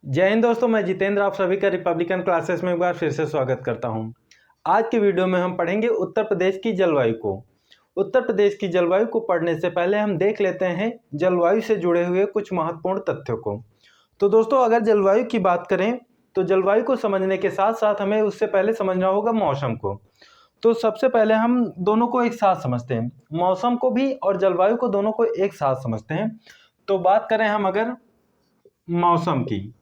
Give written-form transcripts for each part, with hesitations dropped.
जय हिंद दोस्तों, मैं जितेंद्र आप सभी का रिपब्लिकन क्लासेस में एक बार फिर से स्वागत करता हूं। आज के वीडियो में हम पढ़ेंगे उत्तर प्रदेश की जलवायु को। उत्तर प्रदेश की जलवायु को पढ़ने से पहले हम देख लेते हैं जलवायु से जुड़े हुए कुछ महत्वपूर्ण तथ्यों को। तो दोस्तों, अगर जलवायु की बात करें तो जलवायु को समझने के साथ साथ हमें उससे पहले समझना होगा मौसम को। तो सबसे पहले हम दोनों को एक साथ समझते हैं, मौसम को भी और जलवायु को, दोनों को एक साथ समझते हैं। तो बात करें हम अगर मौसम की,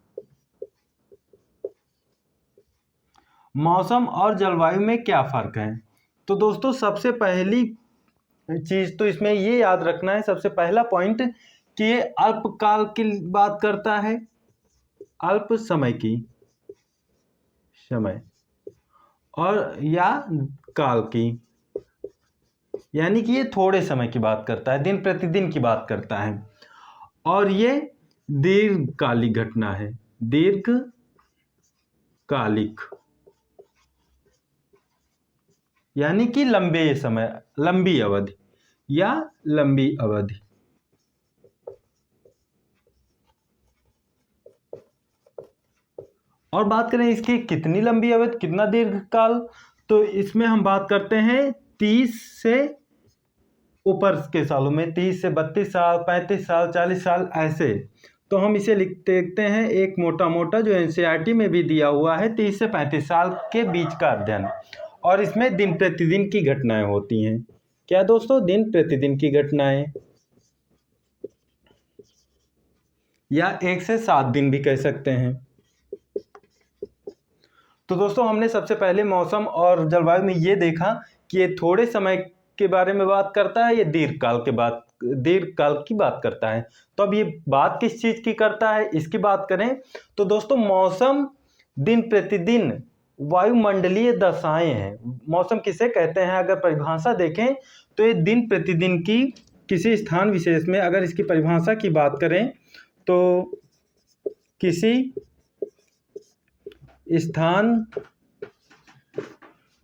मौसम और जलवायु में क्या फ़र्क है। तो दोस्तों, सबसे पहली चीज़ तो इसमें ये याद रखना है, सबसे पहला पॉइंट, कि ये अल्पकाल की बात करता है, अल्प समय की, समय, और या काल की, यानी कि ये थोड़े समय की बात करता है, दिन प्रतिदिन की बात करता है। और ये दीर्घकालिक घटना है, दीर्घकालिक, यानी कि लंबे समय, लंबी अवधि या लंबी अवधि। और बात करें इसकी कितनी लंबी अवधि, कितना दीर्घकाल, तो इसमें हम बात करते हैं 30 से ऊपर के सालों में, 30 से 32 साल, 35 साल, 40 साल, ऐसे। तो हम इसे देखते हैं एक मोटा मोटा जो एनसीईआरटी में भी दिया हुआ है, 30 से 35 साल के बीच का अध्ययन। और इसमें दिन प्रतिदिन की घटनाएं होती हैं। क्या दोस्तों? दिन प्रतिदिन की घटनाएं, या 1 से 7 दिन भी कह सकते हैं। तो दोस्तों, हमने सबसे पहले मौसम और जलवायु में ये देखा कि ये थोड़े समय के बारे में बात करता है, ये दीर्घकाल की बात करता है। तो अब ये बात किस चीज़ की करता है, इसकी बात करें तो दोस्तों, मौसम दिन प्रतिदिन वायुमंडलीय दशाएं हैं। मौसम किसे कहते हैं, अगर परिभाषा देखें तो ये दिन प्रतिदिन की किसी स्थान विशेष में, अगर इसकी परिभाषा की बात करें तो किसी स्थान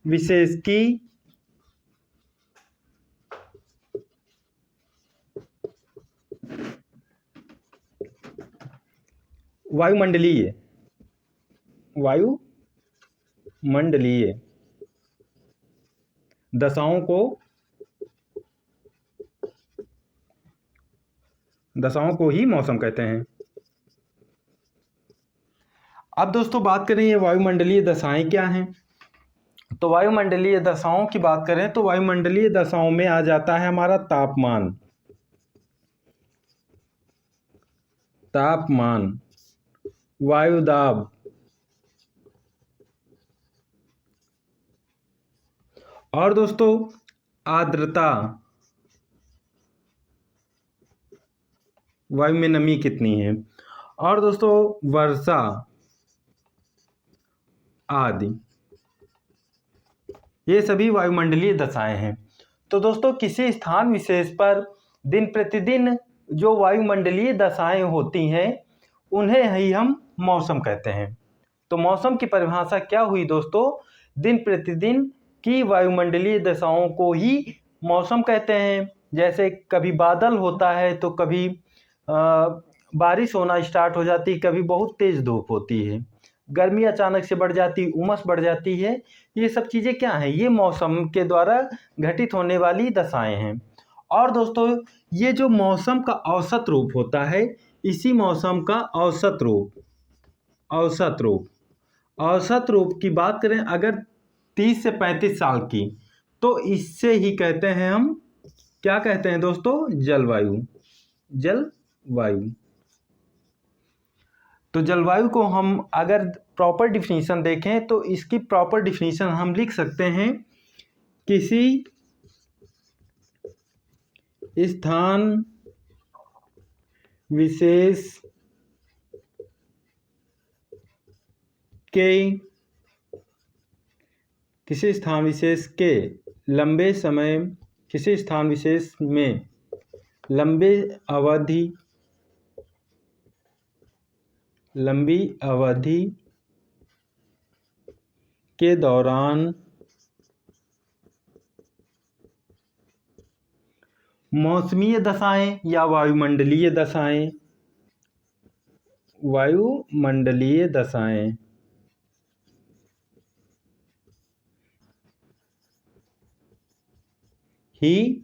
विशेष की वायुमंडलीय दशाओं को ही मौसम कहते हैं। अब दोस्तों, बात करें ये वायुमंडलीय दशाएं क्या हैं। तो वायुमंडलीय दशाओं की बात करें तो वायुमंडलीय दशाओं में आ जाता है हमारा तापमान, वायुदाब, और दोस्तों आर्द्रता, वायु में नमी कितनी है, और दोस्तों वर्षा आदि, ये सभी वायुमंडलीय दशाएं हैं। तो दोस्तों, किसी स्थान विशेष पर दिन प्रतिदिन जो वायुमंडलीय दशाएं होती हैं उन्हें ही हम मौसम कहते हैं। तो मौसम की परिभाषा क्या हुई दोस्तों? दिन प्रतिदिन की वायुमंडलीय दशाओं को ही मौसम कहते हैं। जैसे कभी बादल होता है तो कभी बारिश होना स्टार्ट हो जाती है, कभी बहुत तेज़ धूप होती है, गर्मी अचानक से बढ़ जाती, उमस बढ़ जाती है। ये सब चीज़ें क्या हैं? ये मौसम के द्वारा घटित होने वाली दशाएं हैं। और दोस्तों, ये जो मौसम का औसत रूप होता है, इसी मौसम का औसत रूप की बात करें अगर 30 से 35 साल की, तो इससे ही कहते हैं हम, क्या कहते हैं दोस्तों? जलवायु। तो जलवायु को हम अगर प्रॉपर डिफिनीशन देखें तो इसकी प्रॉपर डिफिनीशन हम लिख सकते हैं, किसी स्थान विशेष के लंबे समय, किसी स्थान विशेष में लंबी अवधि के दौरान मौसमीय दशाएं या वायुमंडलीय दशाएं वायुमंडलीय दशाएं ही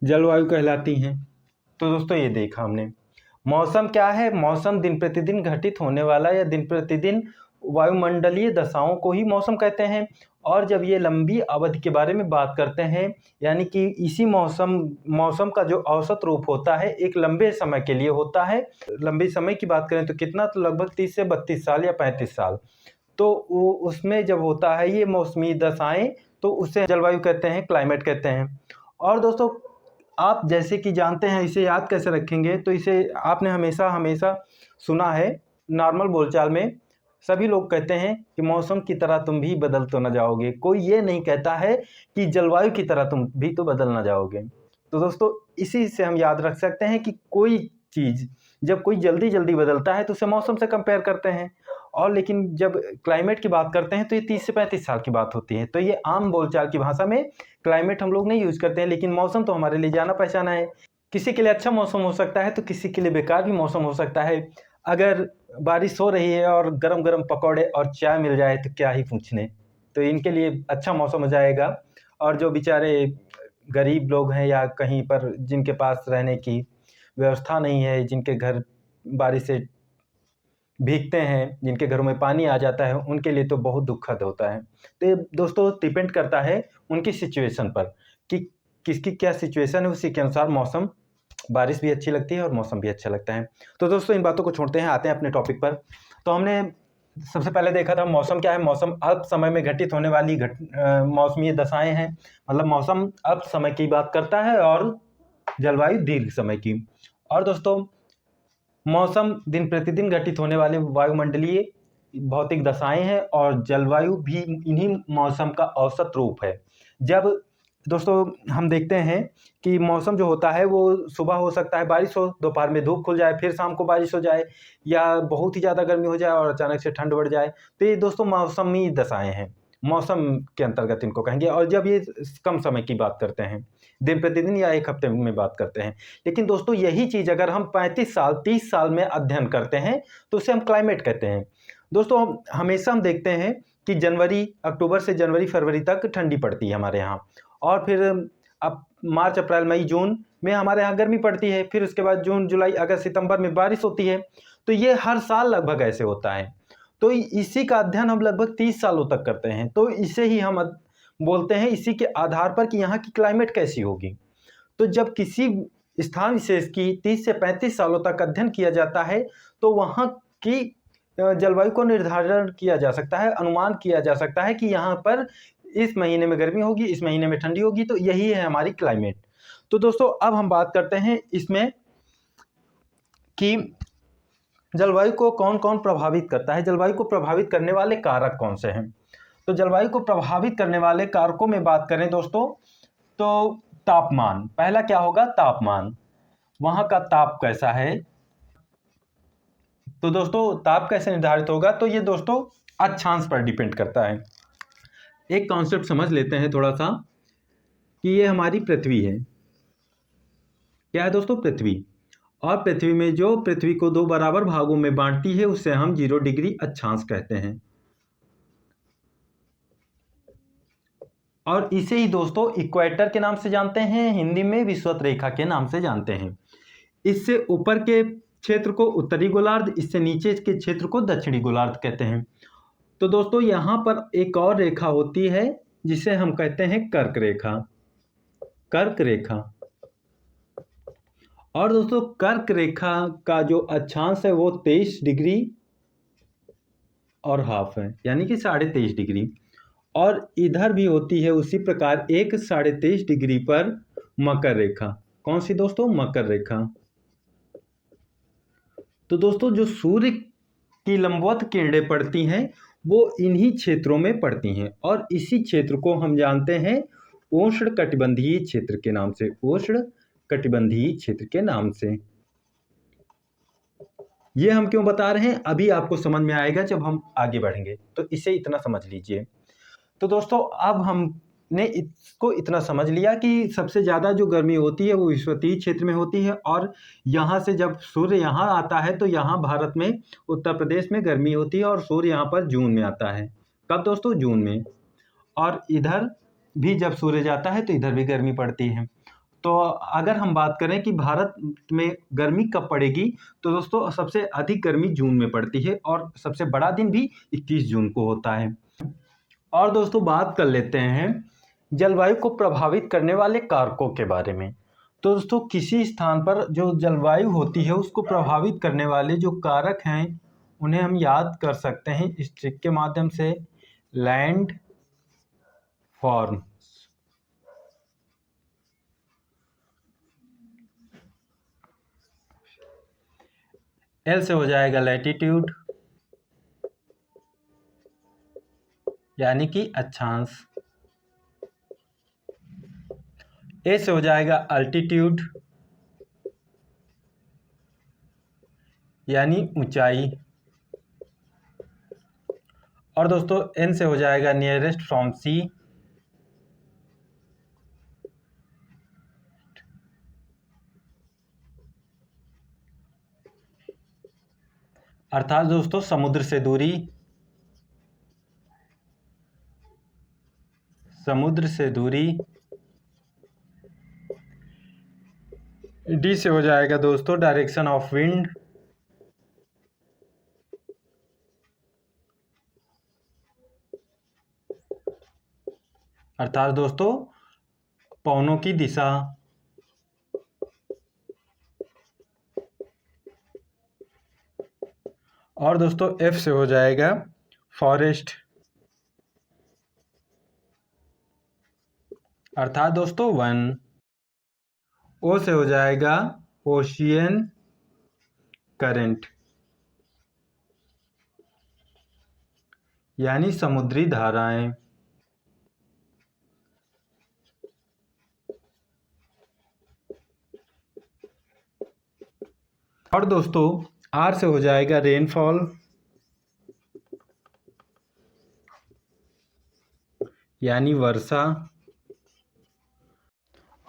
जलवायु कहलाती हैं। तो दोस्तों ये देखा हमने, मौसम क्या है? मौसम दिन प्रतिदिन घटित होने वाला या दिन प्रतिदिन वायुमंडलीय दशाओं को ही मौसम कहते हैं। और जब ये लंबी अवधि के बारे में बात करते हैं, यानी कि इसी मौसम का जो औसत रूप होता है एक लंबे समय के लिए होता है। लंबे समय की बात करें तो कितना, तो लगभग 30 से 32 साल या 35 साल। तो वो उसमें जब होता है ये मौसमी दशाएं, तो उसे जलवायु कहते हैं, क्लाइमेट कहते हैं। और दोस्तों आप जैसे कि जानते हैं, इसे याद कैसे रखेंगे? तो इसे आपने हमेशा हमेशा सुना है, नॉर्मल बोलचाल में सभी लोग कहते हैं कि मौसम की तरह तुम भी बदल तो न जाओगे। कोई ये नहीं कहता है कि जलवायु की तरह तुम भी तो बदल न जाओगे। तो दोस्तों इसी से हम याद रख सकते हैं कि कोई चीज़ जब कोई जल्दी जल्दी बदलता है तो उसे मौसम से कंपेयर करते हैं। और लेकिन जब क्लाइमेट की बात करते हैं तो ये 30 से 35 साल की बात होती है। तो ये आम बोलचाल की भाषा में क्लाइमेट हम लोग नहीं यूज़ करते हैं, लेकिन मौसम तो हमारे लिए जाना पहचाना है। किसी के लिए अच्छा मौसम हो सकता है तो किसी के लिए बेकार भी मौसम हो सकता है। अगर बारिश हो रही है और गरम गरम पकौड़े और चाय मिल जाए तो क्या ही पूछने, तो इनके लिए अच्छा मौसम हो जाएगा। और जो बेचारे गरीब लोग हैं या कहीं पर जिनके पास रहने की व्यवस्था नहीं है, जिनके घर बारिश से भीगते हैं, जिनके घरों में पानी आ जाता है, उनके लिए तो बहुत दुखद होता है। तो ये दोस्तों डिपेंड करता है उनकी सिचुएशन पर कि किसकी क्या सिचुएशन है, उसी के अनुसार मौसम, बारिश भी अच्छी लगती है और मौसम भी अच्छा लगता है। तो दोस्तों इन बातों को छोड़ते हैं, आते हैं अपने टॉपिक पर। तो हमने सबसे पहले देखा था मौसम क्या है। मौसम अल्प समय में घटित होने वाली मौसमी दशाएं हैं। मतलब मौसम अल्प समय की बात करता है और जलवायु दीर्घ समय की। और दोस्तों मौसम दिन प्रतिदिन घटित होने वाले वायुमंडलीय भौतिक दशाएं हैं और जलवायु भी इन्हीं मौसम का औसत रूप है। जब दोस्तों हम देखते हैं कि मौसम जो होता है वो सुबह हो सकता है बारिश हो, दोपहर में धूप खुल जाए, फिर शाम को बारिश हो जाए, या बहुत ही ज़्यादा गर्मी हो जाए और अचानक से ठंड बढ़ जाए। तो ये दोस्तों मौसमी दशाएं हैं, मौसम के अंतर्गत इनको कहेंगे। और जब ये कम समय की बात करते हैं, दिन प्रतिदिन या एक हफ्ते में बात करते हैं। लेकिन दोस्तों यही चीज़ अगर हम 35 साल 30 साल में अध्ययन करते हैं तो उसे हम क्लाइमेट कहते हैं। दोस्तों हमेशा हम देखते हैं कि अक्टूबर से जनवरी फरवरी तक ठंडी पड़ती है हमारे यहाँ, और फिर अब मार्च अप्रैल मई जून में हमारे यहाँ गर्मी पड़ती है, फिर उसके बाद जून जुलाई अगस्त सितंबर में बारिश होती है। तो ये हर साल लगभग ऐसे होता है। तो इसी का अध्ययन हम लगभग 30 सालों तक करते हैं। तो इसे ही हम बोलते हैं, इसी के आधार पर कि यहाँ की क्लाइमेट कैसी होगी। तो जब किसी स्थान विशेष की 30 से 35 सालों तक अध्ययन किया जाता है तो वहाँ की जलवायु को निर्धारण किया जा सकता है, अनुमान किया जा सकता है कि यहाँ पर इस महीने में गर्मी होगी, इस महीने में ठंडी होगी। तो यही है हमारी क्लाइमेट। तो दोस्तों अब हम बात करते हैं इसमें कि जलवायु को कौन कौन प्रभावित करता है, जलवायु को प्रभावित करने वाले कारक कौन से हैं। तो जलवायु को प्रभावित करने वाले कारकों में बात करें दोस्तों, तो तापमान पहला क्या होगा, तापमान, वहाँ का ताप कैसा है। तो दोस्तों ताप कैसे निर्धारित होगा, तो ये दोस्तों अक्षांश पर डिपेंड करता है। एक कॉन्सेप्ट समझ लेते हैं थोड़ा सा कि ये हमारी पृथ्वी है। क्या है दोस्तों, पृथ्वी। और पृथ्वी में जो पृथ्वी को दो बराबर भागों में बांटती है उसे हम 0 डिग्री अक्षांश कहते हैं। और इसे ही दोस्तों इक्वेटर के नाम से जानते हैं, हिंदी में विषुवत रेखा के नाम से जानते हैं। इससे ऊपर के क्षेत्र को उत्तरी गोलार्ध, इससे नीचे के क्षेत्र को दक्षिणी गोलार्ध कहते हैं। तो दोस्तों यहाँ पर एक और रेखा होती है जिसे हम कहते हैं कर्क रेखा, कर्क रेखा। और दोस्तों कर्क रेखा का जो अक्षांश है वो 23 डिग्री और हाफ है, यानी कि 23.5 डिग्री। और इधर भी होती है उसी प्रकार एक 23.5 डिग्री पर मकर रेखा। कौन सी दोस्तों, मकर रेखा। तो दोस्तों जो सूर्य की लंबवत किरणें पड़ती हैं वो इन्हीं क्षेत्रों में पड़ती हैं, और इसी क्षेत्र को हम जानते हैं उष्ण कटिबंधीय क्षेत्र के नाम से, उष्ण कटिबंधीय क्षेत्र के नाम से। ये हम क्यों बता रहे हैं अभी आपको समझ में आएगा जब हम आगे बढ़ेंगे, तो इसे इतना समझ लीजिए। तो दोस्तों अब हम ने इसको इतना समझ लिया कि सबसे ज़्यादा जो गर्मी होती है वो विषुवतीय क्षेत्र में होती है, और यहाँ से जब सूर्य यहाँ आता है तो यहाँ भारत में उत्तर प्रदेश में गर्मी होती है, और सूर्य यहाँ पर जून में आता है। कब दोस्तों? जून में। और इधर भी जब सूर्य जाता है तो इधर भी गर्मी पड़ती है। तो अगर हम बात करें कि भारत में गर्मी कब पड़ेगी, तो दोस्तों सबसे अधिक गर्मी जून में पड़ती है, और सबसे बड़ा दिन भी 21 जून को होता है। और दोस्तों बात कर लेते हैं जलवायु को प्रभावित करने वाले कारकों के बारे में। तो दोस्तों किसी स्थान पर जो जलवायु होती है उसको प्रभावित करने वाले जो कारक हैं उन्हें हम याद कर सकते हैं इस ट्रिक के माध्यम से। लैंड फॉर्म, एल से हो जाएगा लैटिट्यूड यानी कि अक्षांश, ए से हो जाएगा अल्टीट्यूड यानी ऊंचाई, और दोस्तों एन से हो जाएगा नियरेस्ट फ्रॉम सी, अर्थात दोस्तों समुद्र से दूरी, समुद्र से दूरी। डी से हो जाएगा दोस्तों डायरेक्शन ऑफ विंड, अर्थात दोस्तों पवनों की दिशा। और दोस्तों एफ से हो जाएगा फॉरेस्ट, अर्थात दोस्तों वन। ओ से हो जाएगा ओशियन करंट यानी समुद्री धाराएं। और दोस्तों आर से हो जाएगा रेनफॉल यानी वर्षा,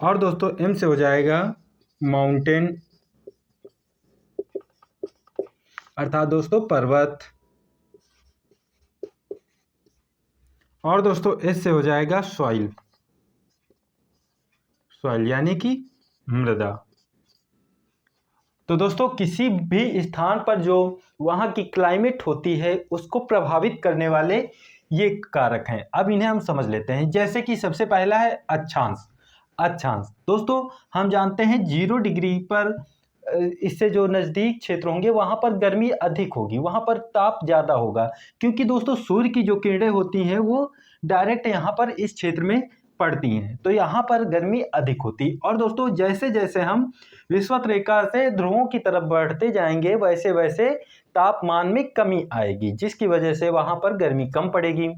और दोस्तों एम से हो जाएगा माउंटेन, अर्थात दोस्तों पर्वत, और दोस्तों एस से हो जाएगा सॉइल, सॉइल यानी कि मृदा। तो दोस्तों किसी भी स्थान पर जो वहाँ की क्लाइमेट होती है उसको प्रभावित करने वाले ये कारक हैं। अब इन्हें हम समझ लेते हैं। जैसे कि सबसे पहला है अक्षांश। अक्षांश दोस्तों हम जानते हैं 0 डिग्री पर इससे जो नज़दीक क्षेत्र होंगे वहाँ पर गर्मी अधिक होगी, वहाँ पर ताप ज़्यादा होगा, क्योंकि दोस्तों सूर्य की जो किरणें होती हैं वो डायरेक्ट यहाँ पर इस क्षेत्र में पड़ती हैं, तो यहाँ पर गर्मी अधिक होती। और दोस्तों जैसे जैसे हम विषुवत रेखा से ध्रुवों की तरफ बढ़ते जाएंगे वैसे वैसे तापमान में कमी आएगी, जिसकी वजह से वहाँ पर गर्मी कम पड़ेगी।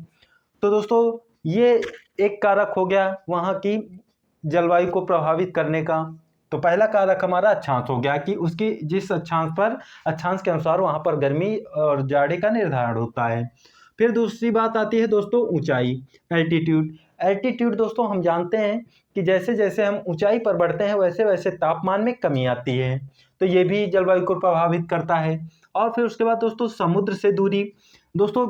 तो दोस्तों ये एक कारक हो गया वहाँ की जलवायु को प्रभावित करने का। तो पहला कारक हमारा अक्षांश हो गया कि उसकी जिस अक्षांश के अनुसार वहाँ पर गर्मी और जाड़े का निर्धारण होता है। फिर दूसरी बात आती है दोस्तों ऊंचाई, एल्टीट्यूड। एल्टीट्यूड दोस्तों हम जानते हैं कि जैसे जैसे हम ऊंचाई पर बढ़ते हैं वैसे वैसे तापमान में कमी आती है, तो ये भी जलवायु को प्रभावित करता है। और फिर उसके बाद दोस्तों समुद्र से दूरी। दोस्तों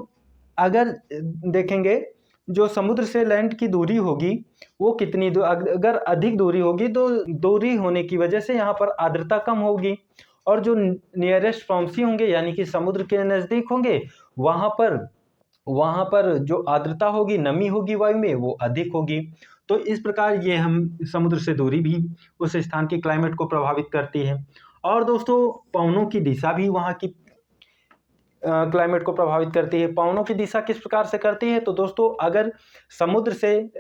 अगर देखेंगे जो समुद्र से लैंड की दूरी होगी वो कितनी अगर अधिक दूरी होगी तो दूरी होने की वजह से यहाँ पर आर्द्रता कम होगी, और जो नियरेस्ट फ्रॉम सी होंगे यानी कि समुद्र के नज़दीक होंगे वहाँ पर जो आर्द्रता होगी, नमी होगी वायु में, वो अधिक होगी। तो इस प्रकार ये हम समुद्र से दूरी भी उस स्थान के क्लाइमेट को प्रभावित करती है। और दोस्तों पवनों की दिशा भी वहाँ की क्लाइमेट को प्रभावित करती है। पवनों की दिशा किस प्रकार से करती है? तो दोस्तों अगर समुद्र से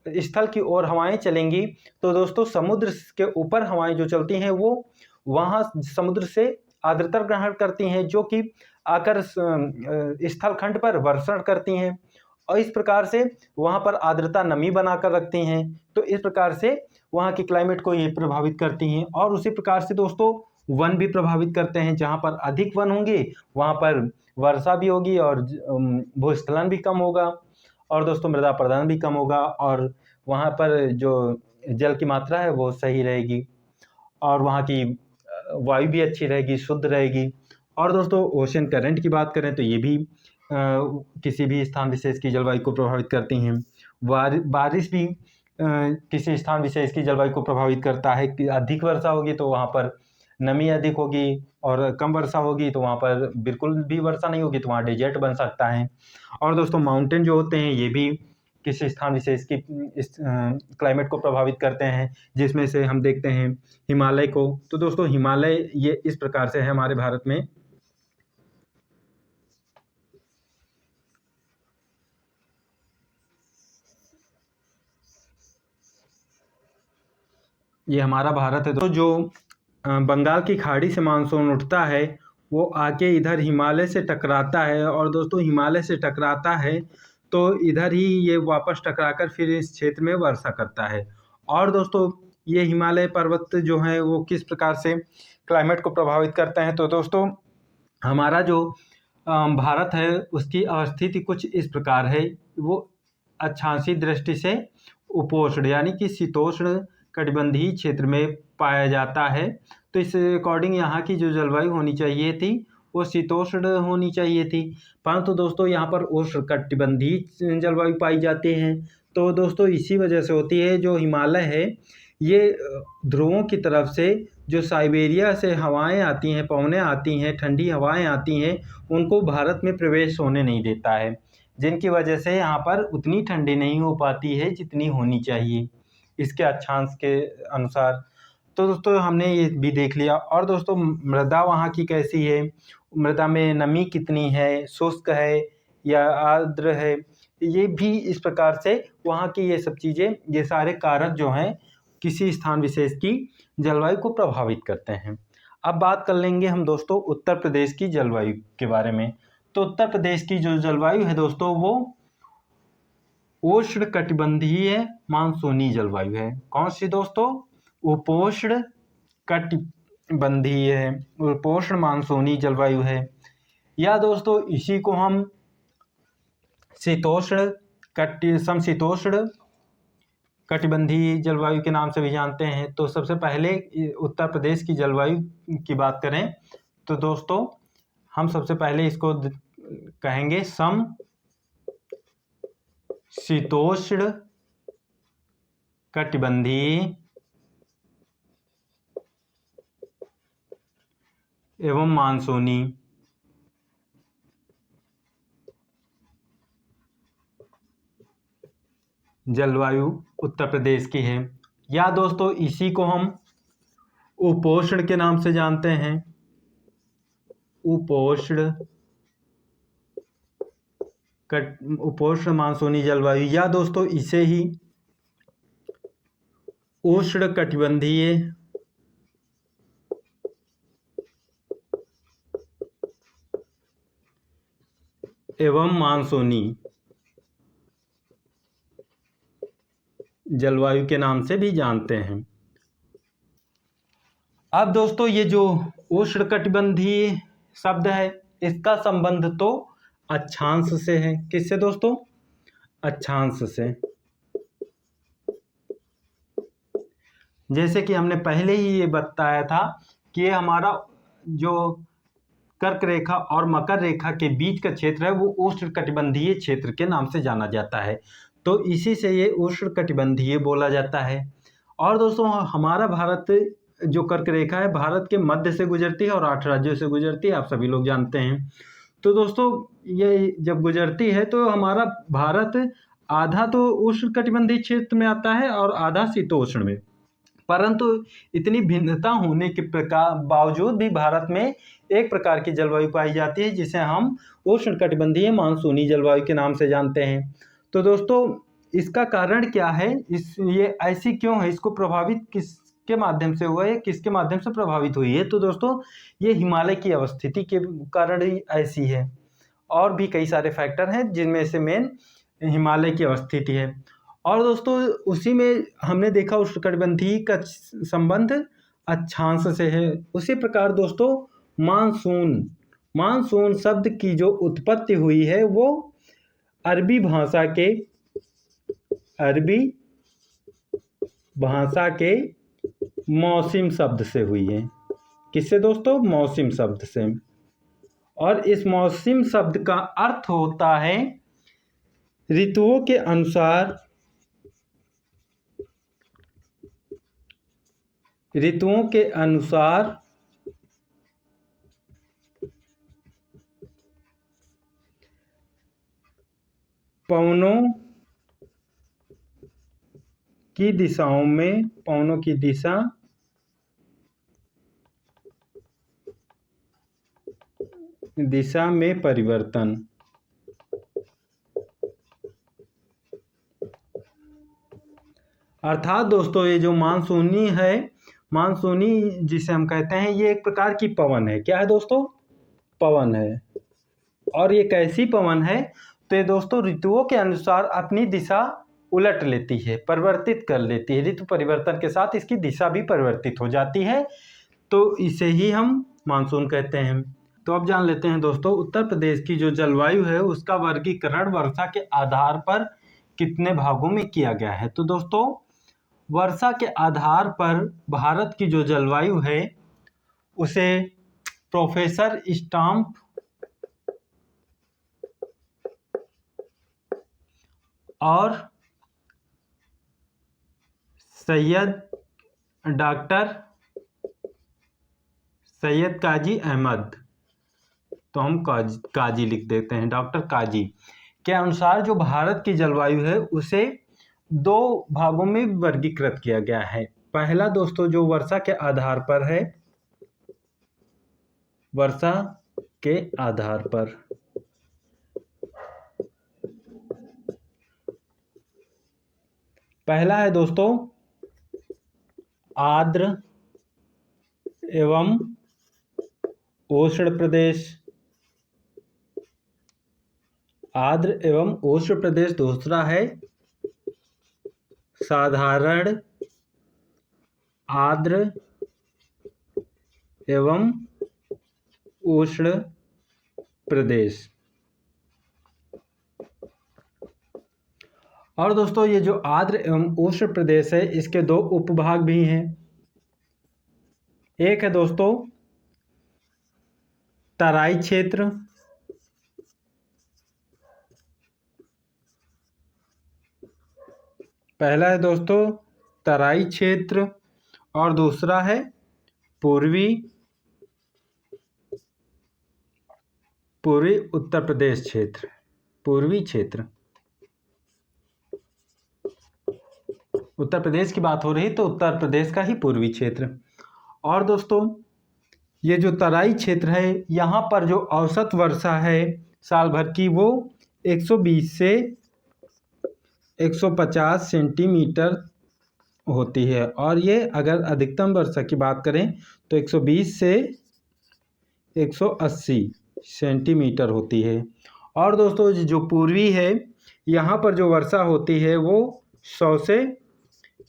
स्थल की ओर हवाएं चलेंगी तो दोस्तों समुद्र के ऊपर हवाएं जो चलती हैं वो वहाँ समुद्र से आर्द्रता ग्रहण करती हैं, जो कि आकर स्थल खंड पर वर्षण करती हैं, और इस प्रकार से वहाँ पर आर्द्रता नमी बनाकर रखती हैं। तो इस प्रकार से वहाँ की क्लाइमेट को ये प्रभावित करती हैं। और उसी प्रकार से दोस्तों वन भी प्रभावित करते हैं। जहाँ पर अधिक वन होंगे वहाँ पर वर्षा भी होगी और भूस्खलन भी कम होगा। और दोस्तों मृदा अपरदन भी कम होगा और वहाँ पर जो जल की मात्रा है वो सही रहेगी और वहाँ की वायु भी अच्छी रहेगी, शुद्ध रहेगी। और दोस्तों ओशन करंट की बात करें तो ये भी किसी भी स्थान विशेष की जलवायु को प्रभावित करती हैं। बारिश भी किसी स्थान विशेष की जलवायु को प्रभावित करता है कि अधिक वर्षा होगी तो वहाँ पर नमी अधिक होगी और कम वर्षा होगी तो वहाँ पर बिल्कुल भी वर्षा नहीं होगी तो वहाँ डेजर्ट बन सकता है। और दोस्तों माउंटेन जो होते हैं ये भी किसी स्थान विशेष की इस क्लाइमेट को प्रभावित करते हैं, जिसमें से हम देखते हैं हिमालय को। तो दोस्तों हिमालय ये इस प्रकार से है हमारे भारत में। ये हमारा भारत है। तो जो बंगाल की खाड़ी से मानसून उठता है वो आके इधर हिमालय से टकराता है और दोस्तों हिमालय से टकराता है तो इधर ही ये वापस टकराकर फिर इस क्षेत्र में वर्षा करता है। और दोस्तों ये हिमालय पर्वत जो है वो किस प्रकार से क्लाइमेट को प्रभावित करते हैं, तो दोस्तों हमारा जो भारत है उसकी अवस्थिति कुछ इस प्रकार है। वो अक्षांशीय दृष्टि से उपोष्ण यानी कि शीतोष्ण कटिबंधीय क्षेत्र में पाया जाता है। तो इस अकॉर्डिंग यहाँ की जो जलवायु होनी चाहिए थी वो शीतोष्ण होनी चाहिए थी, परंतु दोस्तों यहाँ पर उष्ण कटिबंधीय जलवायु पाई जाती है। तो दोस्तों इसी वजह से होती है। जो हिमालय है ये ध्रुवों की तरफ से जो साइबेरिया से हवाएं आती हैं, पवनें आती हैं, ठंडी हवाएं आती हैं, उनको भारत में प्रवेश होने नहीं देता है, जिनकी वजह से यहाँ पर उतनी ठंडी नहीं हो पाती है जितनी होनी चाहिए इसके अक्षांश के अनुसार। तो दोस्तों हमने ये भी देख लिया। और दोस्तों मृदा वहाँ की कैसी है, मृदा में नमी कितनी है, शुष्क है या आर्द्र है, ये भी इस प्रकार से वहाँ की ये सब चीज़ें, ये सारे कारक जो हैं किसी स्थान विशेष की जलवायु को प्रभावित करते हैं। अब बात कर लेंगे हम दोस्तों उत्तर प्रदेश की जलवायु के बारे में। तो उत्तर प्रदेश की जो जलवायु है दोस्तों वो उष्ण कटिबंधीय मानसूनी जलवायु है। कौन सी दोस्तों? उपोष्ण कटिबंधीय है, उपोष्ण मानसूनी जलवायु है। या दोस्तों इसी को हम शीतोष्ण समशीतोष्ण कटिबंधीय जलवायु के नाम से भी जानते हैं। तो सबसे पहले उत्तर प्रदेश की जलवायु की बात करें तो दोस्तों हम सबसे पहले इसको कहेंगे समशीतोष्ण कटिबंधीय एवं मानसूनी जलवायु उत्तर प्रदेश की है। या दोस्तों इसी को हम उपोष्ण के नाम से जानते हैं, उपोष्ण मानसूनी जलवायु। या दोस्तों इसे ही उष्ण कटिबंधीय एवं मानसूनी जलवायु के नाम से भी जानते हैं। अब दोस्तों ये जो उष्णकटिबंधीय शब्द है इसका संबंध तो अक्षांश से है। किससे दोस्तों? अक्षांश से। जैसे कि हमने पहले ही ये बताया था कि ये हमारा जो कर्क रेखा और मकर रेखा के बीच का क्षेत्र है वो उष्णकटिबंधीय क्षेत्र के नाम से जाना जाता है। तो इसी से ये उष्णकटिबंधीय बोला जाता है। और दोस्तों हमारा भारत जो कर्क रेखा है भारत के मध्य से गुजरती है और 8 राज्यों से गुजरती है, आप सभी लोग जानते हैं। तो दोस्तों ये जब गुजरती है तो हमारा भारत आधा तो उष्णकटिबंधीय क्षेत्र में आता है और आधा शीतोष्ण में, परंतु इतनी भिन्नता होने के बावजूद भी भारत में एक प्रकार की जलवायु पाई जाती है जिसे हम उष्णकटिबंधीय मानसूनी जलवायु के नाम से जानते हैं। तो दोस्तों इसका कारण क्या है, ये ऐसी क्यों है, इसको प्रभावित किसके माध्यम से हुआ है, किसके माध्यम से प्रभावित हुई है? तो दोस्तों ये हिमालय की अवस्थिति के कारण ही ऐसी है। और भी कई सारे फैक्टर हैं जिनमें से मेन हिमालय की अवस्थिति है। और दोस्तों उसी में हमने देखा उष्णकटिबंधीय का संबंध अक्षांश से है। उसी प्रकार दोस्तों मानसून शब्द की जो उत्पत्ति हुई है वो अरबी भाषा के मौसम शब्द से हुई है। किससे दोस्तों? मौसम शब्द से। और इस मौसम शब्द का अर्थ होता है ऋतुओं के अनुसार पवनों की दिशा में परिवर्तन। अर्थात दोस्तों ये जो मानसूनी जिसे हम कहते हैं, ये एक प्रकार की पवन है। क्या है दोस्तों? पवन है। और ये कैसी पवन है? तो ये दोस्तों ऋतुओं के अनुसार अपनी दिशा उलट लेती है, परिवर्तित कर लेती है। ऋतु परिवर्तन के साथ इसकी दिशा भी परिवर्तित हो जाती है, तो इसे ही हम मानसून कहते हैं। तो अब जान लेते हैं दोस्तों, उत्तर प्रदेश की जो जलवायु है उसका वर्गीकरण वर्षा के आधार पर कितने भागों में किया गया है। तो दोस्तों वर्षा के आधार पर भारत की जो जलवायु है उसे प्रोफेसर स्टाम्प और डॉक्टर सैयद काजी अहमद, तो हम काजी लिख देते हैं, डॉक्टर काजी के अनुसार जो भारत की जलवायु है उसे दो भागों में वर्गीकृत किया गया है। पहला दोस्तों जो वर्षा के आधार पर है, वर्षा के आधार पर पहला है दोस्तों आर्द्र एवं उष्ण प्रदेश। दूसरा है साधारण आर्द्र एवं उष्ण प्रदेश। और दोस्तों ये जो आर्द्र एवं उष्ण प्रदेश है इसके दो उपभाग भी हैं। एक है दोस्तों तराई क्षेत्र, पहला है दोस्तों तराई क्षेत्र और दूसरा है पूर्वी उत्तर प्रदेश क्षेत्र, पूर्वी क्षेत्र। उत्तर प्रदेश की बात हो रही तो उत्तर प्रदेश का ही पूर्वी क्षेत्र। और दोस्तों ये जो तराई क्षेत्र है यहाँ पर जो औसत वर्षा है साल भर की वो 120 से 150 सेंटीमीटर होती है। और ये अगर अधिकतम वर्षा की बात करें तो 120 से 180 सेंटीमीटर होती है। और दोस्तों जो पूर्वी है यहाँ पर जो वर्षा होती है वो 100 से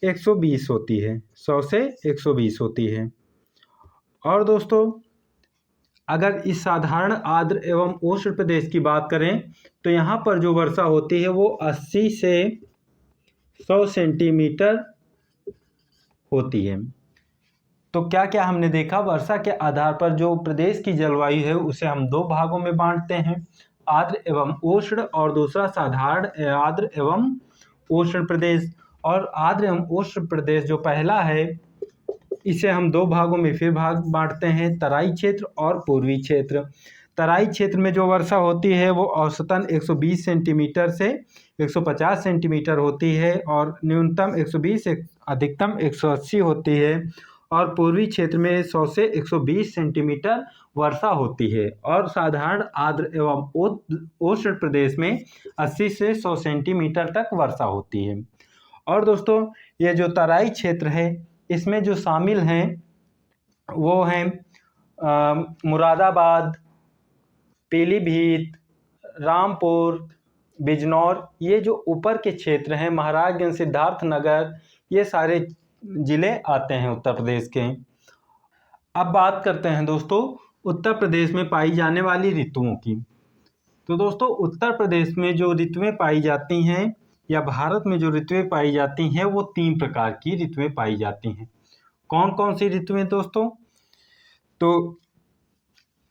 120 होती है, 100 से 120 होती है। और दोस्तों अगर इस साधारण आर्द्र एवं उष्ण प्रदेश की बात करें तो यहाँ पर जो वर्षा होती है वो 80 से 100 सेंटीमीटर होती है। तो क्या क्या हमने देखा, वर्षा के आधार पर जो प्रदेश की जलवायु है उसे हम दो भागों में बांटते हैं, आर्द्र एवं उष्ण, और दूसरा साधारण आर्द्र एवं उष्ण प्रदेश। और आर्द्र एवं उष्ण प्रदेश जो पहला है इसे हम दो भागों में फिर बांटते हैं, तराई क्षेत्र और पूर्वी क्षेत्र। तराई क्षेत्र में जो वर्षा होती है वो औसतन 120 सेंटीमीटर से 150 सेंटीमीटर होती है और न्यूनतम 120 अधिकतम 180 होती है। और पूर्वी क्षेत्र में 100 से 120 सेंटीमीटर वर्षा होती है। और साधारण आर्द्र एवं उष्ण प्रदेश में 80 से 100 सेंटीमीटर तक वर्षा होती है। और दोस्तों ये जो तराई क्षेत्र है इसमें जो शामिल हैं वो हैं मुरादाबाद, पीलीभीत, रामपुर, बिजनौर, ये जो ऊपर के क्षेत्र हैं, महाराजगंज, सिद्धार्थनगर, ये सारे ज़िले आते हैं उत्तर प्रदेश के। अब बात करते हैं दोस्तों उत्तर प्रदेश में पाई जाने वाली ऋतुओं की। तो दोस्तों उत्तर प्रदेश में जो ऋतुएं पाई जाती हैं या भारत में जो ऋतुएं पाई जाती हैं वो 3 प्रकार की ऋतुएं पाई जाती हैं। कौन कौन सी ऋतुएं दोस्तों? तो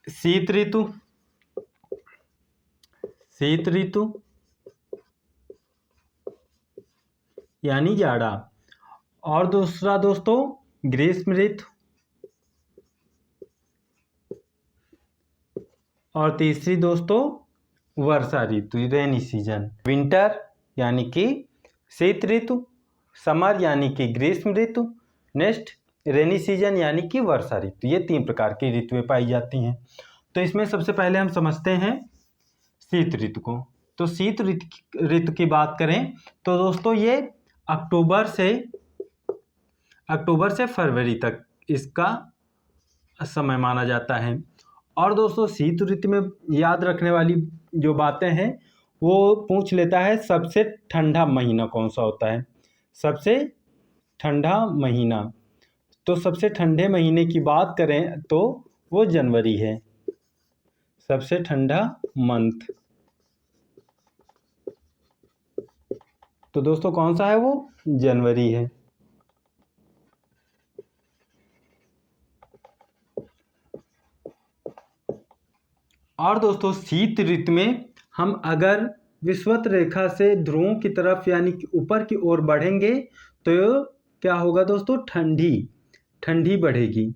शीत ऋतु, शीत ऋतु यानी जाड़ा, और दूसरा दोस्तों ग्रीष्म ऋतु, और तीसरी दोस्तों वर्षा ऋतु रेनी सीजन। विंटर यानी कि शीत ऋतु, समर यानी कि ग्रीष्म ऋतु, नेक्स्ट रेनी सीजन यानी कि वर्षा ऋतु। ये 3 प्रकार की ऋतुएं पाई जाती हैं। तो इसमें सबसे पहले हम समझते हैं शीत ऋतु को। तो शीत ऋतु की बात करें तो दोस्तों ये अक्टूबर से फरवरी तक इसका समय माना जाता है। और दोस्तों शीत ऋतु में याद रखने वाली जो बातें हैं वो पूछ लेता है सबसे ठंडा महीना कौन सा होता है। सबसे ठंडा महीना, तो सबसे ठंडे महीने की बात करें तो वो जनवरी है, सबसे ठंडा मंथ। तो दोस्तों कौन सा है वो? जनवरी है। और दोस्तों शीत ऋतु में हम अगर विषुवत रेखा से ध्रुवों की तरफ यानी कि ऊपर की ओर बढ़ेंगे तो क्या होगा दोस्तों? ठंडी बढ़ेगी।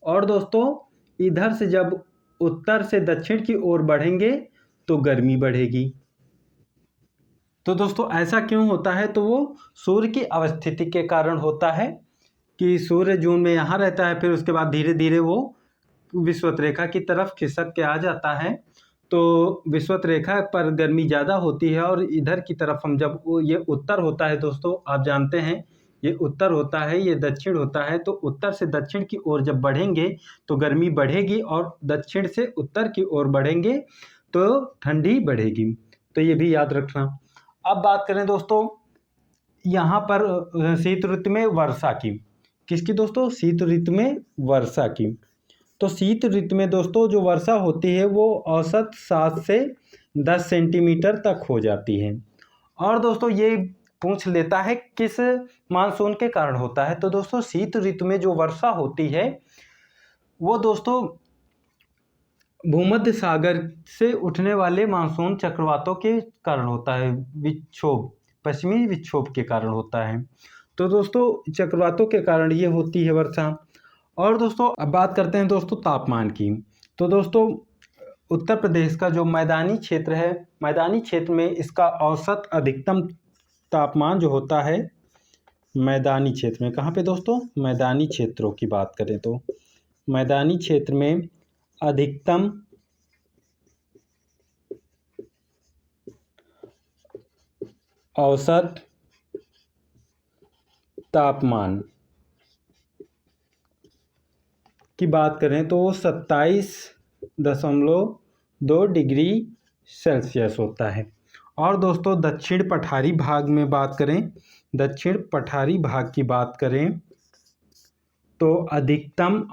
और दोस्तों इधर से जब उत्तर से दक्षिण की ओर बढ़ेंगे तो गर्मी बढ़ेगी। तो दोस्तों ऐसा क्यों होता है? तो वो सूर्य की अवस्थिति के कारण होता है कि सूर्य जून में यहाँ रहता है, फिर उसके बाद धीरे धीरे वो विषुवत रेखा की तरफ खिसक के आ जाता है। तो विषुवत रेखा पर गर्मी ज़्यादा होती है और इधर की तरफ हम जब ये उत्तर होता है दोस्तों, आप जानते हैं ये उत्तर होता है, ये दक्षिण होता है। तो उत्तर से दक्षिण की ओर जब बढ़ेंगे तो गर्मी बढ़ेगी और दक्षिण से उत्तर की ओर बढ़ेंगे तो ठंडी बढ़ेगी। तो ये भी याद रखना। अब बात करें दोस्तों यहाँ पर शीत ऋतु में वर्षा की। किसकी दोस्तों? शीत ऋतु में वर्षा की। तो शीत ऋतु में दोस्तों जो वर्षा होती है वो औसत 7 से 10 सेंटीमीटर तक हो जाती है। और दोस्तों ये पूछ लेता है किस मानसून के कारण होता है। तो दोस्तों शीत ऋतु में जो वर्षा होती है वो दोस्तों भूमध्य सागर से उठने वाले मानसून चक्रवातों के कारण होता है, पश्चिमी विक्षोभ के कारण होता है। तो दोस्तों चक्रवातों के कारण ये होती है वर्षा। और दोस्तों अब बात करते हैं दोस्तों तापमान की। तो दोस्तों उत्तर प्रदेश का जो मैदानी क्षेत्र है, मैदानी क्षेत्र में इसका औसत अधिकतम तापमान जो होता है मैदानी क्षेत्र में, कहाँ पे दोस्तों? मैदानी क्षेत्रों की बात करें तो मैदानी क्षेत्र में अधिकतम औसत तापमान की बात करें तो वो 27.2 डिग्री सेल्सियस होता है। और दोस्तों दक्षिण पठारी भाग में बात करें, दक्षिण पठारी भाग की बात करें तो अधिकतम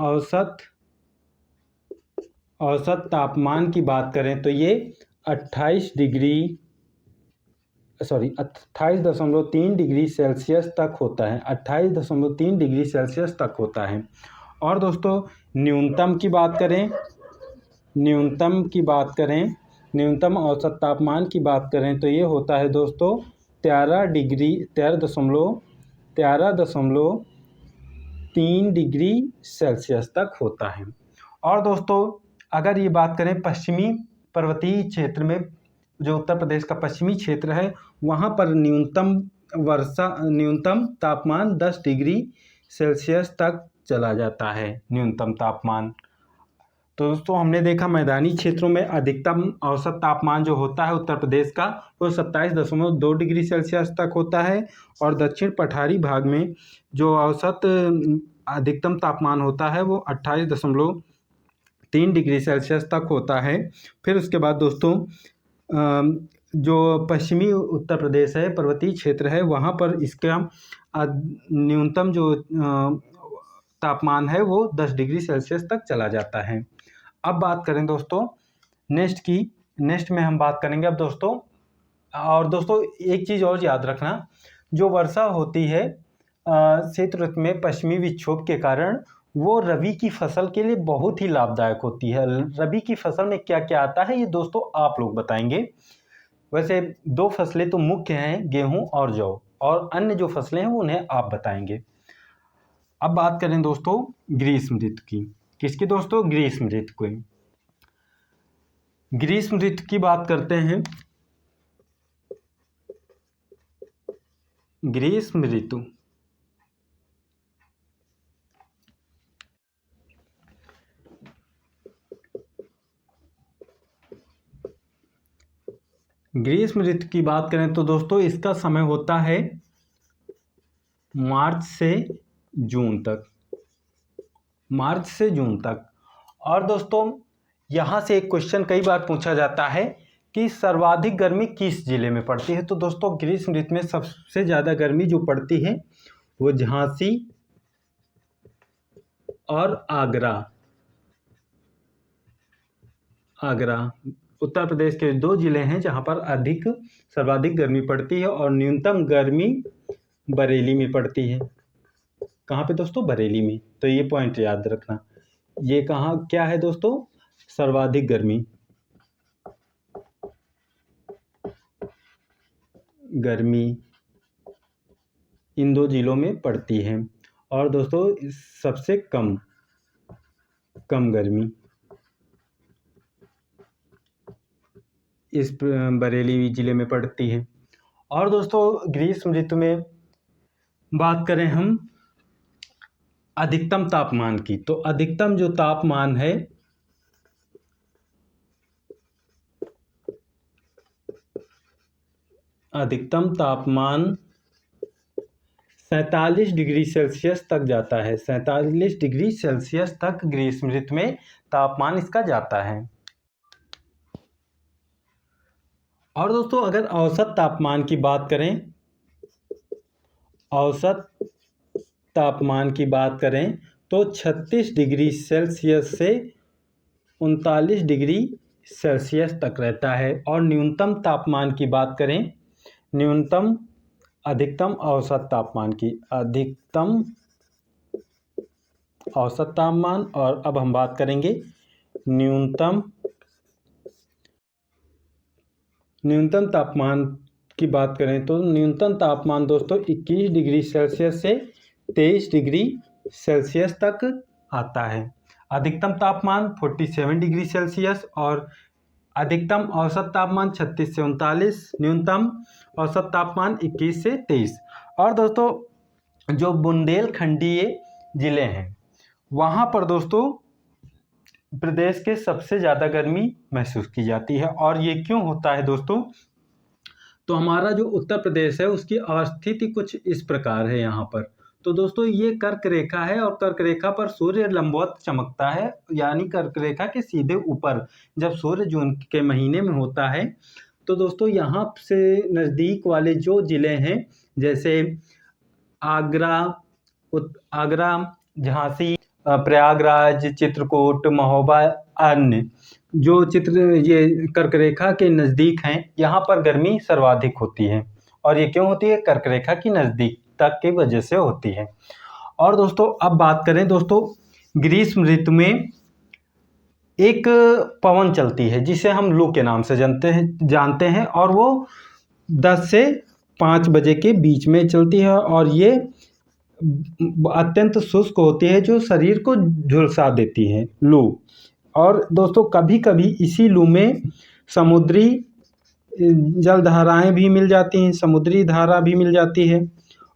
औसत तापमान की बात करें तो ये 28.3 डिग्री सेल्सियस तक होता है, 28.3 डिग्री सेल्सियस तक होता है। और दोस्तों न्यूनतम की बात करें, न्यूनतम औसत तापमान की बात करें तो ये होता है दोस्तों 13.3 डिग्री सेल्सियस तक होता है। और दोस्तों अगर ये बात करें पश्चिमी पर्वतीय क्षेत्र में, जो उत्तर प्रदेश का पश्चिमी क्षेत्र है, वहाँ पर न्यूनतम तापमान 10 डिग्री सेल्सियस तक चला जाता है, न्यूनतम तापमान। तो दोस्तों हमने देखा मैदानी क्षेत्रों में अधिकतम औसत तापमान जो होता है उत्तर प्रदेश का वो 27.2 डिग्री सेल्सियस तक होता है। और दक्षिण पठारी भाग में जो औसत अधिकतम तापमान होता है वो 28.3 डिग्री सेल्सियस तक होता है। फिर उसके बाद दोस्तों जो पश्चिमी उत्तर प्रदेश है, पर्वतीय क्षेत्र है, वहाँ पर इसका न्यूनतम जो तापमान है वो 10 डिग्री सेल्सियस तक चला जाता है। अब बात करें दोस्तों नेक्स्ट में हम बात करेंगे अब दोस्तों। और दोस्तों एक चीज़ और याद रखना, जो वर्षा होती है शीत ऋतु में पश्चिमी विक्षोभ के कारण, वो रबी की फसल के लिए बहुत ही लाभदायक होती है। रबी की फसल में क्या क्या आता है ये दोस्तों आप लोग बताएंगे। वैसे 2 फसलें तो मुख्य हैं, गेहूं और जौ, और अन्य जो फसलें हैं उन्हें आप बताएंगे। अब बात करें दोस्तों ग्रीष्म ऋतु की। किसकी दोस्तों? ग्रीष्म ऋतु की। ग्रीष्म ऋतु की बात करते हैं। ग्रीष्म ऋतु ग्रीष्म ऋतु की बात करें तो दोस्तों इसका समय होता है मार्च से जून तक। मार्च से जून तक। और दोस्तों यहाँ से एक क्वेश्चन कई बार पूछा जाता है कि सर्वाधिक गर्मी किस जिले में पड़ती है। तो दोस्तों ग्रीष्म ऋतु में सबसे ज़्यादा गर्मी जो पड़ती है वो झांसी और आगरा उत्तर प्रदेश के 2 जिले हैं जहाँ पर सर्वाधिक गर्मी पड़ती है। और न्यूनतम गर्मी बरेली में पड़ती है। कहाँ पे दोस्तों? बरेली में। तो ये पॉइंट याद रखना। ये कहाँ क्या है दोस्तों? सर्वाधिक गर्मी इन 2 जिलों में पड़ती है। और दोस्तों सबसे कम गर्मी इस बरेली जिले में पड़ती है। और दोस्तों ग्रीष्म ऋतु में बात करें हम अधिकतम तापमान की, तो अधिकतम जो तापमान है अधिकतम तापमान 47 डिग्री सेल्सियस तक जाता है। 47 डिग्री सेल्सियस तक ग्रीष्म ऋतु में तापमान इसका जाता है। और दोस्तों अगर औसत तापमान की बात करें, तो 36 डिग्री सेल्सियस से 39 डिग्री सेल्सियस तक रहता है। और न्यूनतम तापमान की बात करें, अधिकतम औसत तापमान, और अब हम बात करेंगे न्यूनतम तापमान की बात करें तो न्यूनतम तापमान दोस्तों 21 डिग्री सेल्सियस से 23 डिग्री सेल्सियस तक आता है। अधिकतम तापमान 47 डिग्री सेल्सियस और अधिकतम औसत तापमान 36 से 39, न्यूनतम औसत तापमान 21 से 23। और दोस्तों जो बुंदेलखंडीय जिले हैं वहाँ पर दोस्तों प्रदेश के सबसे ज़्यादा गर्मी महसूस की जाती है। और ये क्यों होता है दोस्तों? तो हमारा जो उत्तर प्रदेश है उसकी अवस्थिति कुछ इस प्रकार है यहाँ पर। तो दोस्तों ये कर्क रेखा है और कर्क रेखा पर सूर्य लंबवत चमकता है, यानी कर्क रेखा के सीधे ऊपर जब सूर्य जून के महीने में होता है तो दोस्तों यहाँ से नज़दीक वाले जो ज़िले हैं जैसे आगरा, झांसी, प्रयागराज, चित्रकूट, महोबा, अन्य जो ये कर्क रेखा के नज़दीक हैं यहाँ पर गर्मी सर्वाधिक होती है। और ये क्यों होती है? कर्क रेखा की नज़दीकता की वजह से होती है। और दोस्तों अब बात करें दोस्तों ग्रीष्म ऋतु में एक पवन चलती है जिसे हम लू के नाम से जानते हैं और वो 10 से 5 बजे के बीच में चलती है और ये अत्यंत शुष्क होती है जो शरीर को झुलसा देती है लू। और दोस्तों कभी कभी इसी लू में समुद्री जलधाराएं भी मिल जाती हैं, समुद्री धारा भी मिल जाती है।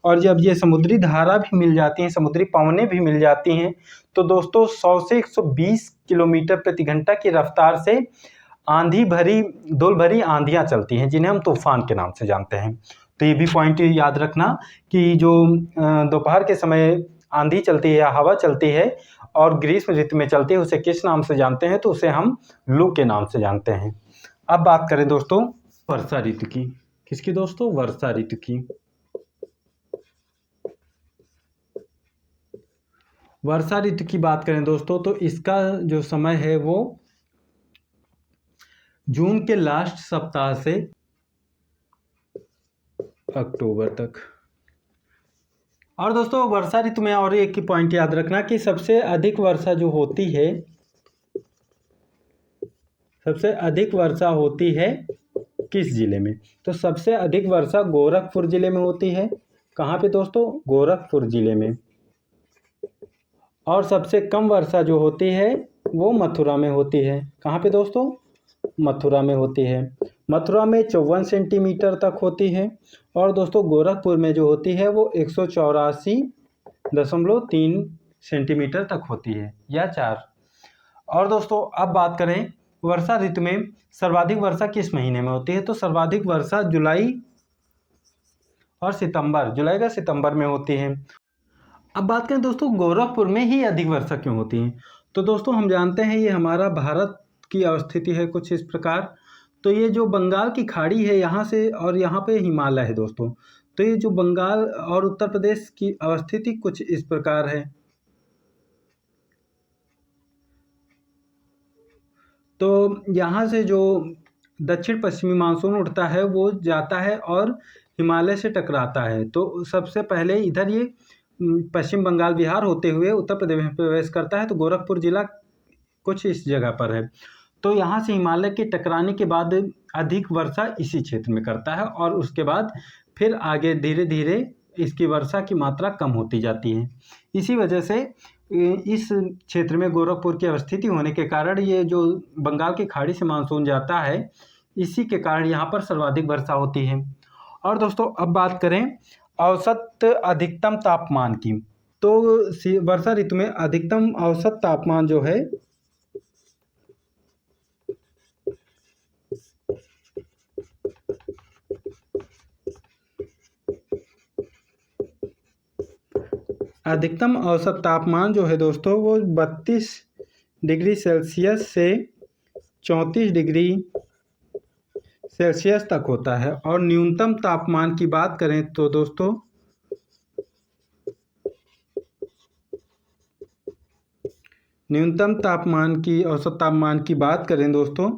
और जब ये समुद्री धारा भी मिल जाती हैं, समुद्री पवनें भी मिल जाती हैं तो दोस्तों 100 से 120 किलोमीटर प्रति घंटा की रफ्तार से धूल भरी आंधियाँ चलती हैं जिन्हें हम तूफान के नाम से जानते हैं। तो ये भी पॉइंट याद रखना कि जो दोपहर के समय आंधी चलती है या हवा चलती है और ग्रीष्म ऋतु में चलती है उसे किस नाम से जानते हैं? तो उसे हम लू के नाम से जानते हैं। अब बात करें दोस्तों वर्षा ऋतु की। किसकी दोस्तों? वर्षा ऋतु की। वर्षा ऋतु की बात करें दोस्तों तो इसका जो समय है वो जून के लास्ट सप्ताह से अक्टूबर तक। और दोस्तों वर्षा ऋतु में और एक पॉइंट याद रखना कि सबसे अधिक वर्षा जो होती है, सबसे अधिक वर्षा होती है किस जिले में? तो सबसे अधिक वर्षा गोरखपुर जिले में होती है। कहाँ पे दोस्तों? गोरखपुर जिले में। और सबसे कम वर्षा जो होती है वो मथुरा में होती है। कहाँ पे दोस्तों? मथुरा में होती है। मथुरा में 54 सेंटीमीटर तक होती है। और दोस्तों गोरखपुर में जो होती है वो 184.3 सेंटीमीटर तक होती है, या 4। और दोस्तों अब बात करें वर्षा ऋतु में सर्वाधिक वर्षा किस महीने में होती है? तो सर्वाधिक वर्षा जुलाई और सितंबर, जुलाई का सितंबर में होती है। अब बात करें दोस्तों गोरखपुर में ही अधिक वर्षा क्यों होती है? तो दोस्तों हम जानते हैं ये हमारा भारत की अवस्थिति है कुछ इस प्रकार। तो ये जो बंगाल की खाड़ी है यहाँ से, और यहाँ पे हिमालय है दोस्तों। तो ये जो बंगाल और उत्तर प्रदेश की अवस्थिति कुछ इस प्रकार है। तो यहाँ से जो दक्षिण पश्चिमी मानसून उठता है वो जाता है और हिमालय से टकराता है। तो सबसे पहले इधर ये पश्चिम बंगाल बिहार होते हुए उत्तर प्रदेश में प्रवेश करता है। तो गोरखपुर जिला कुछ इस जगह पर है। तो यहाँ से हिमालय के टकराने के बाद अधिक वर्षा इसी क्षेत्र में करता है, और उसके बाद फिर आगे धीरे धीरे इसकी वर्षा की मात्रा कम होती जाती है। इसी वजह से इस क्षेत्र में गोरखपुर की अवस्थिति होने के कारण ये जो बंगाल की खाड़ी से मानसून जाता है, इसी के कारण यहाँ पर सर्वाधिक वर्षा होती है। और दोस्तों अब बात करें औसत अधिकतम तापमान की। तो वर्षा ऋतु में अधिकतम औसत तापमान जो है अधिकतम औसत तापमान जो है दोस्तों वो 32 डिग्री सेल्सियस से 34 डिग्री सेल्सियस तक होता है। और न्यूनतम तापमान की बात करें तो दोस्तों न्यूनतम तापमान की औसत तापमान की बात करें दोस्तों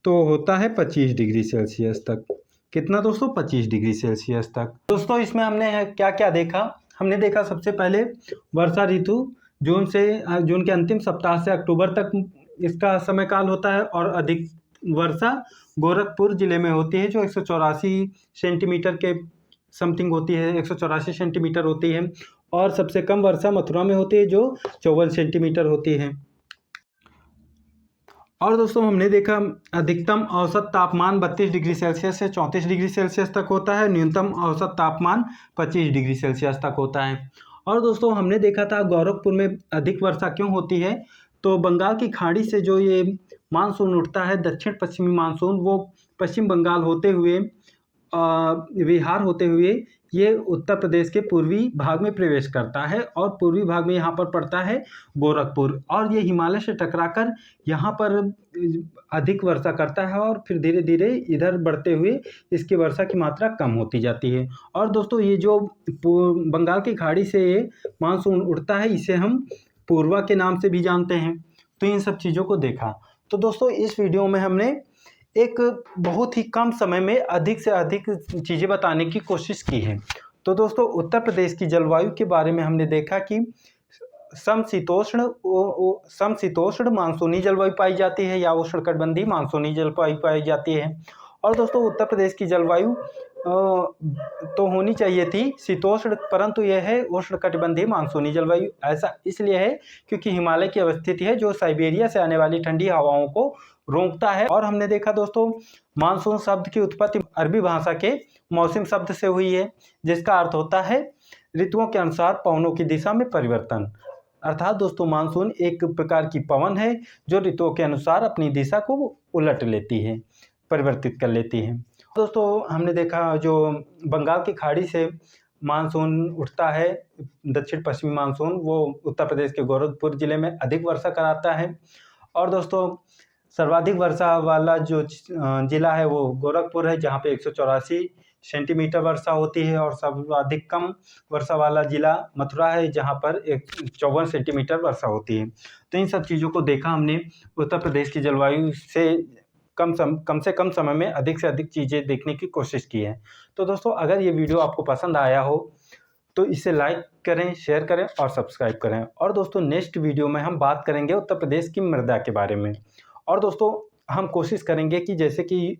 तो होता है 25 डिग्री सेल्सियस तक। कितना दोस्तों? 25 डिग्री सेल्सियस तक। दोस्तों इसमें हमने क्या क्या देखा? हमने देखा सबसे पहले वर्षा ऋतु जून के अंतिम सप्ताह से अक्टूबर तक इसका समय काल होता है। और अधिक वर्षा गोरखपुर जिले में होती है जो 184 सेंटीमीटर के समथिंग होती है, 184 सेंटीमीटर होती है। और सबसे कम वर्षा मथुरा में होती है जो 54 सेंटीमीटर होती है। और दोस्तों हमने देखा अधिकतम औसत तापमान 32 डिग्री सेल्सियस से 34 डिग्री सेल्सियस तक होता है, न्यूनतम औसत तापमान 25 डिग्री सेल्सियस तक होता है। और दोस्तों हमने देखा था गोरखपुर में अधिक वर्षा क्यों होती है? तो बंगाल की खाड़ी से जो ये मानसून उठता है दक्षिण पश्चिमी मानसून, वो पश्चिम बंगाल होते हुए बिहार होते हुए ये उत्तर प्रदेश के पूर्वी भाग में प्रवेश करता है। और पूर्वी भाग में यहाँ पर पड़ता है गोरखपुर, और ये हिमालय से टकराकर यहाँ पर अधिक वर्षा करता है। और फिर धीरे धीरे इधर बढ़ते हुए इसकी वर्षा की मात्रा कम होती जाती है। और दोस्तों ये जो बंगाल की खाड़ी से ये मानसून उठता है इसे हम पूर्वा के नाम से भी जानते हैं। तो इन सब चीज़ों को देखा। तो दोस्तों इस वीडियो में हमने एक बहुत ही कम समय में अधिक से अधिक चीज़ें बताने की कोशिश की है। तो दोस्तों उत्तर प्रदेश की जलवायु के बारे में हमने देखा कि समशीतोष्ण मानसूनी जलवायु पाई जाती है, या उष्णकटिबंधीय मानसूनी जलवायु पाई जाती है। और दोस्तों उत्तर प्रदेश की जलवायु तो होनी चाहिए थी शीतोष्ण, परंतु यह है उष्णकटिबंधीय मानसूनी जलवायु। ऐसा इसलिए है क्योंकि हिमालय की अवस्थिति है जो साइबेरिया से आने वाली ठंडी हवाओं को रोकता है। और हमने देखा दोस्तों मानसून शब्द की उत्पत्ति अरबी भाषा के मौसम शब्द से हुई है, जिसका अर्थ होता है ऋतुओं के अनुसार पवनों की दिशा में परिवर्तन। अर्थात दोस्तों मानसून एक प्रकार की पवन है जो ऋतुओं के अनुसार अपनी दिशा को उलट लेती है, परिवर्तित कर लेती है। दोस्तों हमने देखा जो बंगाल की खाड़ी से मानसून उठता है दक्षिण पश्चिमी मानसून, वो उत्तर प्रदेश के गोरखपुर जिले में अधिक वर्षा कराता है। और दोस्तों सर्वाधिक वर्षा वाला जो जिला है वो गोरखपुर है, जहाँ पे 184 सेंटीमीटर वर्षा होती है। और सर्वाधिक कम वर्षा वाला जिला मथुरा है, जहाँ पर 54 सेंटीमीटर वर्षा होती है। तो इन सब चीज़ों को देखा हमने उत्तर प्रदेश की जलवायु से कम से कम समय में अधिक से अधिक चीज़ें देखने की कोशिश की है। तो दोस्तों अगर ये वीडियो आपको पसंद आया हो तो इसे लाइक करें, शेयर करें और सब्सक्राइब करें। और दोस्तों नेक्स्ट वीडियो में हम बात करेंगे उत्तर प्रदेश की मृदा के बारे में। और दोस्तों हम कोशिश करेंगे कि जैसे कि